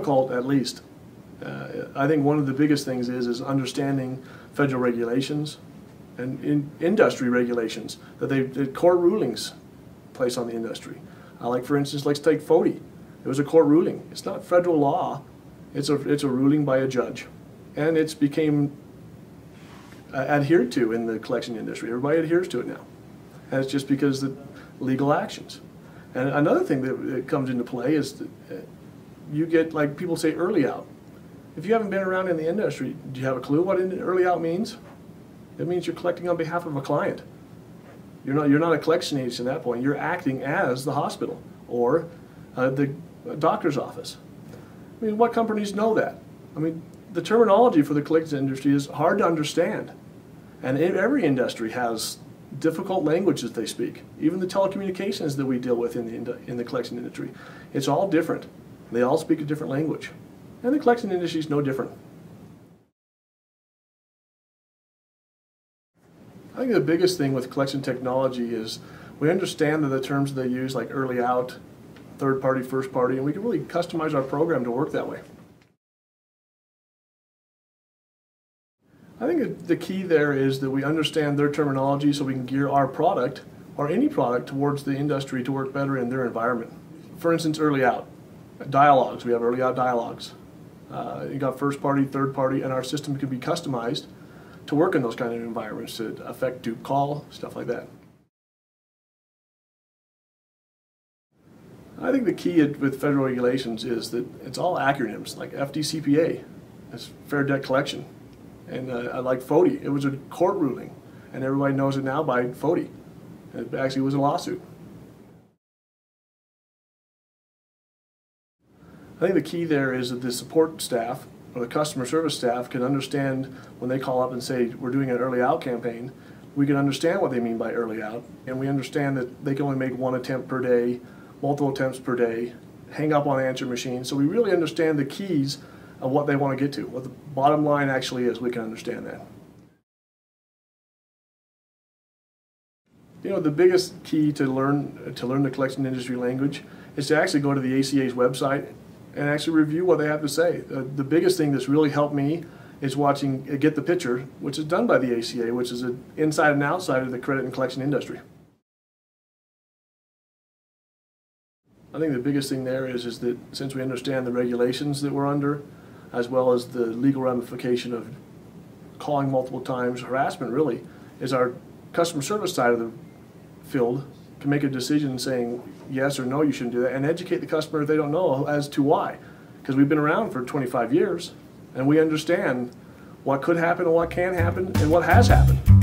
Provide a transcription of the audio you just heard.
difficult, at least. I think one of the biggest things is understanding federal regulations and industry regulations that court rulings place on the industry. Like, for instance, let's take FODI. It was a court ruling. It's not federal law. It's a ruling by a judge, and it's became adhered to in the collection industry. Everybody adheres to it now, and it's just because the legal actions. And another thing that comes into play is that you get, like people say, early out. If you haven't been around in the industry, do you have a clue what early out means? It means you're collecting on behalf of a client. You're not a collection agent at that point. You're acting as the hospital or the doctor's office. I mean, what companies know that? I mean, the terminology for the collection industry is hard to understand, and every industry has difficult language that they speak. Even the telecommunications that we deal with in the collection industry, it's all different. They all speak a different language, and the collection industry is no different. I think the biggest thing with collection technology is we understand that the terms they use, like early out, third party, first party, and we can really customize our program to work that way. I think the key there is that we understand their terminology so we can gear our product or any product towards the industry to work better in their environment. For instance, early out. Dialogues, we have early out dialogues. You got first party, third party, and our system can be customized to work in those kind of environments, to affect dupe call, stuff like that. I think the key with federal regulations is that it's all acronyms, like FDCPA, that's Fair Debt Collection. And I like FODI, it was a court ruling, and everybody knows it now by FODI. It actually was a lawsuit. I think the key there is that the support staff or the customer service staff can understand when they call up and say, we're doing an early out campaign, we can understand what they mean by early out, and we understand that they can only make one attempt per day, multiple attempts per day, hang up on answer machines, so we really understand the keys of what they want to get to. What the bottom line actually is, we can understand that. You know, the biggest key to learn the collection industry language is to actually go to the ACA's website and actually review what they have to say. The biggest thing that's really helped me is watching Get the Picture, which is done by the ACA, which is an inside and outside of the credit and collection industry. I think the biggest thing there is that since we understand the regulations that we're under, as well as the legal ramification of calling multiple times, harassment really, is our customer service side of the field can make a decision saying yes or no, you shouldn't do that, and educate the customer if they don't know as to why. Because we've been around for 25 years, and we understand what could happen and what can happen and what has happened.